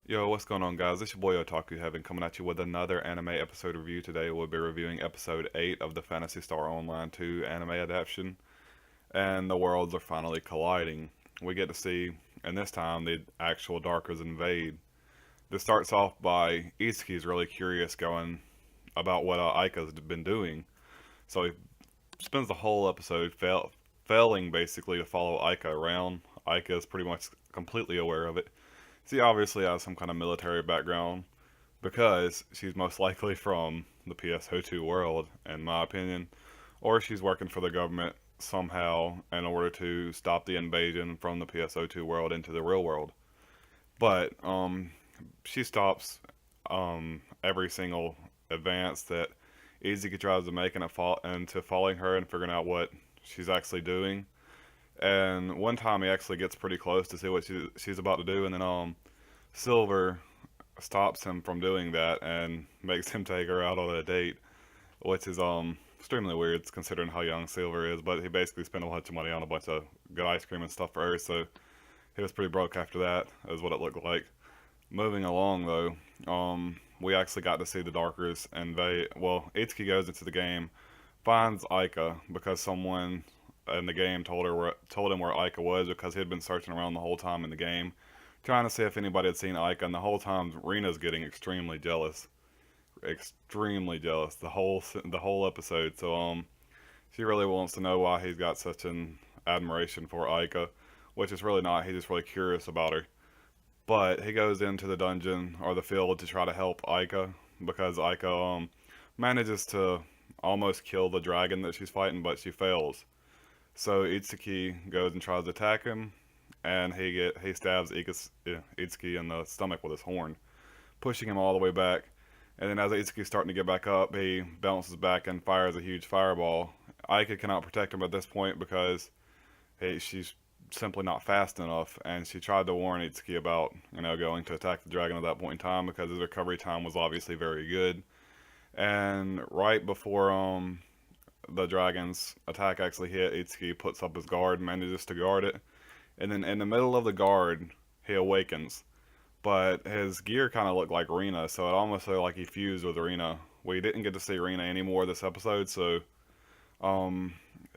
Yo, what's going on, guys? It's your boy Otaku Heaven coming at you with another anime episode review. Today we'll be reviewing episode 8 of the Phantasy Star Online 2 anime adaptation, and the worlds are finally colliding. We get to see, and this time, the actual Darkers invade. This starts off by Itsuki's really curious going about what Aika's been doing. So he spends the whole episode failing basically to follow Aika around. Aika is pretty much completely aware of it. She obviously has some kind of military background because she's most likely from the PSO2 world, in my opinion, or she's working for the government somehow in order to stop the invasion from the PSO2 world into the real world. But she stops every single advance that Izuki tries to make into following her and figuring out what she's actually doing. And one time he actually gets pretty close to see what she's about to do, and then Silver stops him from doing that and makes him take her out on a date, which is extremely weird considering how young Silver is. But he basically spent a bunch of money on a bunch of good ice cream and stuff for her, so he was pretty broke after that, is what it looked like. Moving along though, we actually got to see the Darkers invade. Well, Itsuki goes into the game, finds Aika because someone in the game told him where Aika was because he had been searching around the whole time in the game, trying to see if anybody had seen Aika. And the whole time, Rena's getting extremely jealous the whole episode. So she really wants to know why he's got such an admiration for Aika, which is really not. He's just really curious about her. But he goes into the dungeon or the field to try to help Aika because Aika manages to almost kill the dragon that she's fighting, but she fails. So Itsuki goes and tries to attack him, and he stabs Itsuki in the stomach with his horn, pushing him all the way back. And then as Itsuki's starting to get back up, he bounces back and fires a huge fireball. Aika cannot protect him at this point because she's simply not fast enough, and she tried to warn Itsuki about going to attack the dragon at that point in time because his recovery time was obviously very good. And right before the dragon's attack actually hit, Itsuki puts up his guard, manages to guard it, and then in the middle of the guard, he awakens. But his gear kind of looked like Rena, so it almost looked like he fused with Rena. We didn't get to see Rena anymore this episode, so um,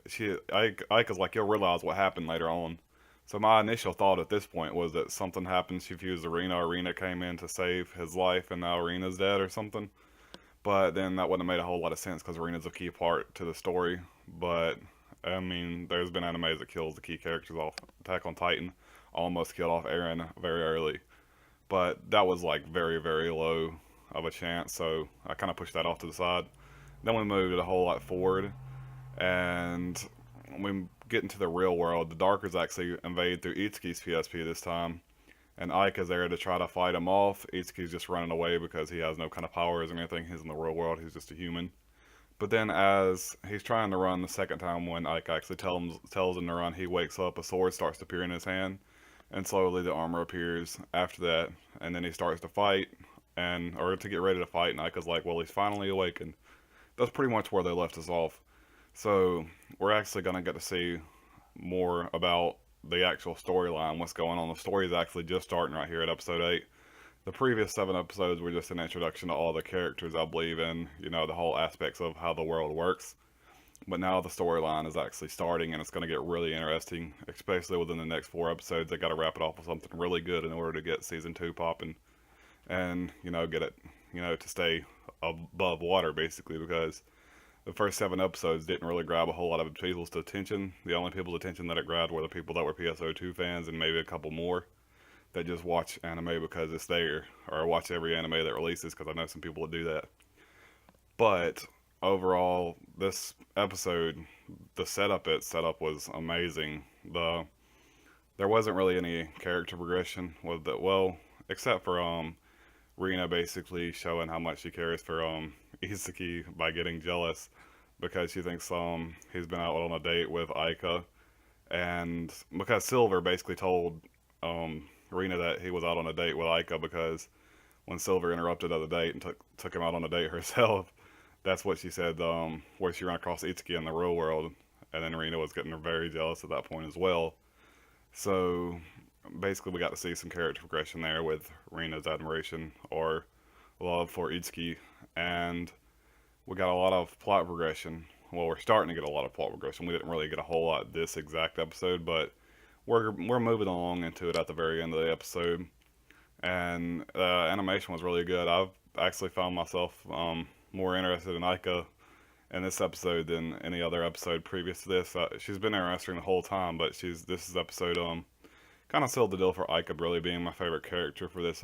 Ika's like, you'll realize what happened later on. So my initial thought at this point was that something happened. She fused Arena. Arena came in to save his life, and now Arena's dead or something. But then that wouldn't have made a whole lot of sense because Arena's a key part to the story. But I mean, there's been animes that kills the key characters off. Attack on Titan almost killed off Eren very early, but that was like very very low of a chance. So I kind of pushed that off to the side. Then we moved it a whole lot forward, and we get into the real world. The Darkers actually invade through Itsuki's PSP this time, and Ike is there to try to fight him off. Itsuki's just running away because he has no kind of powers or anything. He's in the real world. He's just a human. But then, as he's trying to run the second time, when Ike actually tells him to run, he wakes up. A sword starts to appear in his hand, and slowly the armor appears after that. And then he starts to fight, or to get ready to fight. And Ike's like, "Well, he's finally awakened." That's pretty much where they left us off. So we're actually gonna get to see more about the actual storyline, what's going on. The story is actually just starting right here at episode 8. The previous 7 episodes were just an introduction to all the characters, I believe, and the whole aspects of how the world works. But now the storyline is actually starting, and it's going to get really interesting, especially within the next 4 episodes. They got to wrap it off with something really good in order to get season 2 popping, and get it to stay above water basically, because the first 7 episodes didn't really grab a whole lot of people's attention. The only people's attention that it grabbed were the people that were PSO2 fans and maybe a couple more that just watch anime because it's there, or watch every anime that releases, because I know some people that do that. But overall, this episode, the setup was amazing. There wasn't really any character progression with it, well, except for Rina basically showing how much she cares for Izuki by getting jealous because she thinks he's been out on a date with Aika, and because Silver basically told Rina that he was out on a date with Aika, because when Silver interrupted the date and took him out on a date herself, that's what she said. Where she ran across Itsuki in the real world, and then Rina was getting very jealous at that point as well. So basically we got to see some character progression there with Rina's admiration or love for Itsuki, and we got a lot of plot progression. Well, we're starting to get a lot of plot progression. We didn't really get a whole lot this exact episode, but we're moving along into it at the very end of the episode, and animation was really good. I've actually found myself more interested in Aika in this episode than any other episode previous to this. She's been interesting the whole time, but this is episode kind of sealed the deal for Aika really being my favorite character for this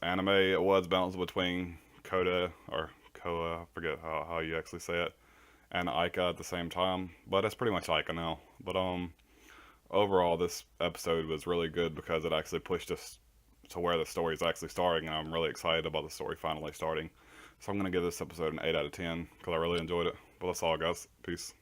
anime. It was balanced between Koda or Koa, I forget how you actually say it, and Aika at the same time. But it's pretty much Aika now. But overall, this episode was really good because it actually pushed us to where the story is actually starting, and I'm really excited about the story finally starting. So I'm gonna give this episode an 8 out of 10 because I really enjoyed it. But that's all, guys. Peace.